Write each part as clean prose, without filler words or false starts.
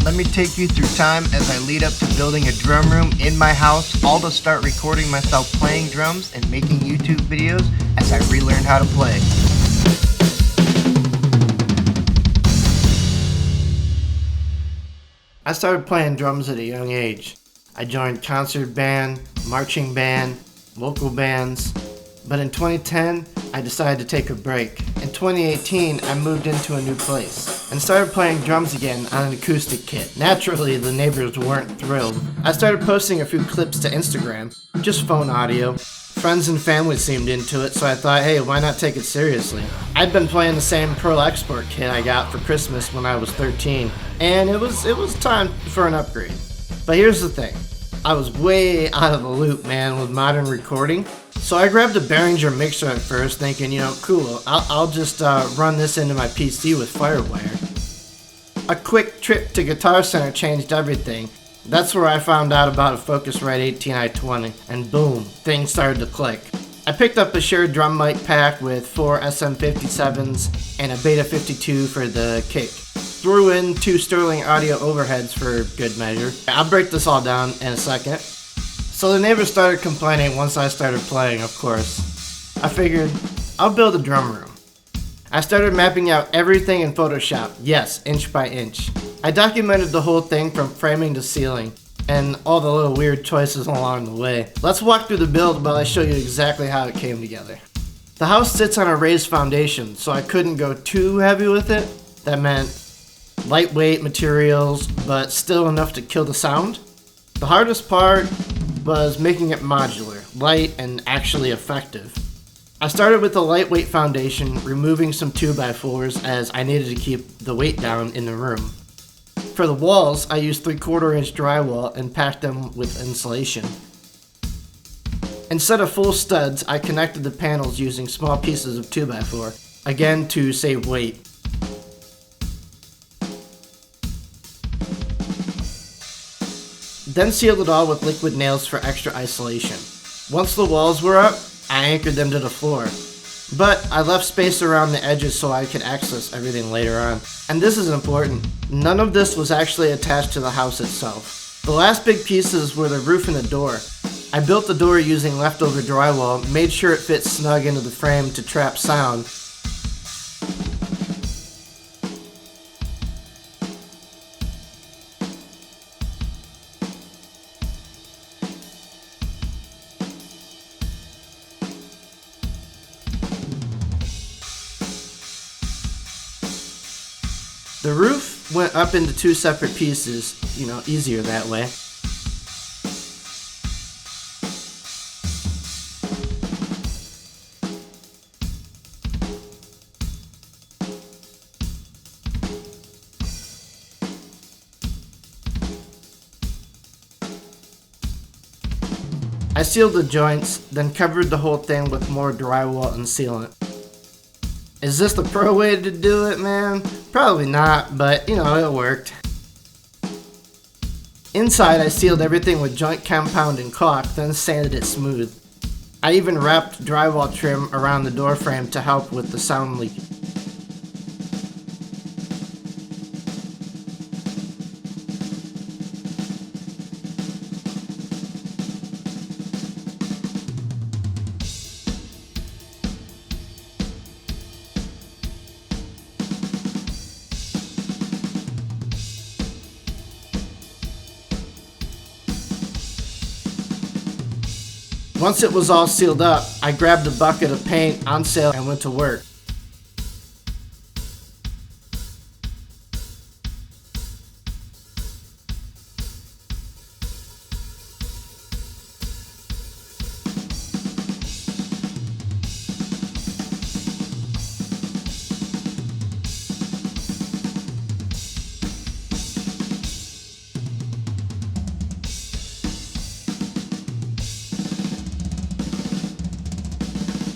Let me take you through time as I lead up to building a drum room in my house, all to start recording myself playing drums and making YouTube videos as I relearn how to play. I started playing drums at a young age. I joined concert band, marching band, local bands, but in 2010, I decided to take a break. In 2018, I moved into a new place and started playing drums again on an acoustic kit. Naturally, the neighbors weren't thrilled. I started posting a few clips to Instagram, just phone audio. Friends and family seemed into it, so I thought, hey, why not take it seriously? I'd been playing the same Pearl Export kit I got for Christmas when I was 13, and it was time for an upgrade. But here's the thing. I was way out of the loop, man, with modern recording. So I grabbed a Behringer mixer at first, thinking, cool, I'll just run this into my PC with Firewire. A quick trip to Guitar Center changed everything. That's where I found out about a Focusrite 18i20, and boom, things started to click. I picked up a shared drum mic pack with 4 SM57s and a Beta 52 for the kick. Threw in 2 Sterling audio overheads for good measure. I'll break this all down in a second. So the neighbors started complaining once I started playing, of course. I figured, I'll build a drum room. I started mapping out everything in Photoshop, yes, inch by inch. I documented the whole thing from framing to ceiling, and all the little weird choices along the way. Let's walk through the build while I show you exactly how it came together. The house sits on a raised foundation, so I couldn't go too heavy with it. That meant lightweight materials, but still enough to kill the sound. The hardest part was making it modular, light, and actually effective. I started with a lightweight foundation, removing some 2x4s as I needed to keep the weight down in the room. For the walls, I used 3/4 inch drywall and packed them with insulation. Instead of full studs, I connected the panels using small pieces of 2x4, again to save weight. Then sealed it all with liquid nails for extra isolation. Once the walls were up, I anchored them to the floor. But I left space around the edges so I could access everything later on. And this is important. None of this was actually attached to the house itself. The last big pieces were the roof and the door. I built the door using leftover drywall, made sure it fit snug into the frame to trap sound. The roof went up into 2 separate pieces, easier that way. I sealed the joints, then covered the whole thing with more drywall and sealant. Is this the pro way to do it, man? Probably not, but it worked. Inside, I sealed everything with joint compound and caulk, then sanded it smooth. I even wrapped drywall trim around the door frame to help with the sound leak. Once it was all sealed up, I grabbed a bucket of paint on sale and went to work.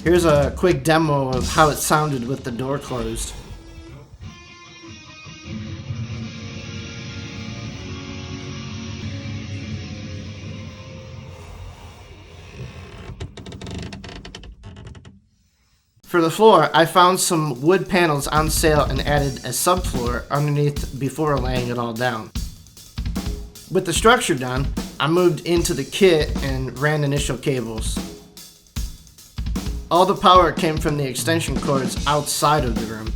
Here's a quick demo of how it sounded with the door closed. For the floor, I found some wood panels on sale and added a subfloor underneath before laying it all down. With the structure done, I moved into the kit and ran initial cables. All the power came from the extension cords outside of the room.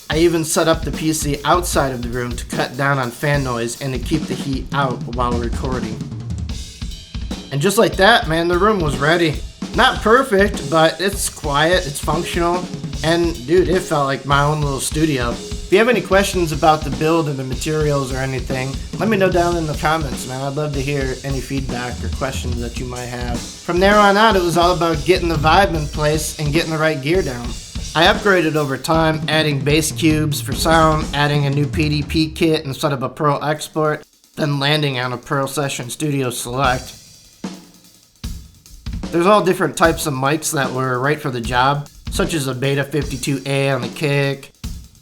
I even set up the PC outside of the room to cut down on fan noise and to keep the heat out while recording. And just like that, man, the room was ready. Not perfect, but it's quiet, it's functional, and dude, it felt like my own little studio. If you have any questions about the build and the materials or anything, let me know down in the comments, man. I'd love to hear any feedback or questions that you might have. From there on out, it was all about getting the vibe in place and getting the right gear down. I upgraded over time, adding bass cubes for sound, adding a new PDP kit instead of a Pro Export, then landing on a Pro Session Studio Select. There's all different types of mics that were right for the job, such as a Beta 52A on the kick,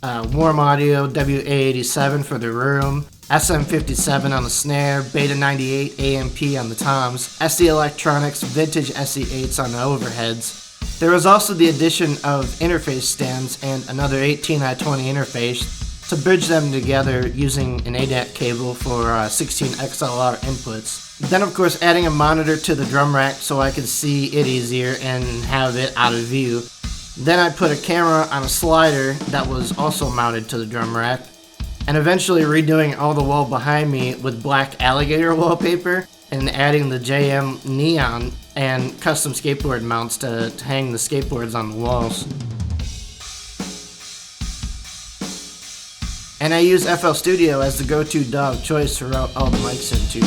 Warm Audio WA87 for the room, SM57 on the snare, Beta 98 AMP on the toms, SE Electronics Vintage SE8s on the overheads. There was also the addition of interface stands and another 18i20 interface to bridge them together using an ADAT cable for 16 XLR inputs. Then of course adding a monitor to the drum rack so I could see it easier and have it out of view. Then I put a camera on a slider that was also mounted to the drum rack, and eventually redoing all the wall behind me with black alligator wallpaper and adding the JM neon and custom skateboard mounts to hang the skateboards on the walls. And I use FL Studio as the go-to DAW choice to route all the mics into.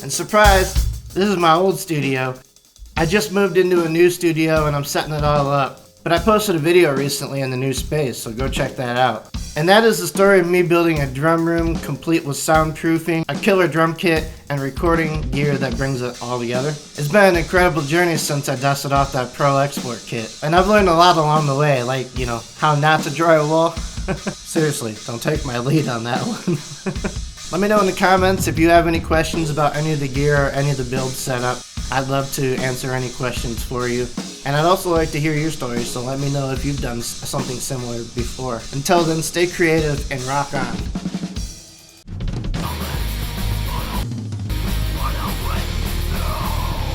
And surprise, this is my old studio. I just moved into a new studio and I'm setting it all up. But I posted a video recently in the new space, so go check that out. And that is the story of me building a drum room complete with soundproofing, a killer drum kit, and recording gear that brings it all together. It's been an incredible journey since I dusted off that Pro Export kit. And I've learned a lot along the way, like, you know, how not to dry a wall. Seriously, don't take my lead on that one. Let me know in the comments if you have any questions about any of the gear or any of the build setup. I'd love to answer any questions for you. And I'd also like to hear your stories, so let me know if you've done something similar before. Until then, stay creative and rock on.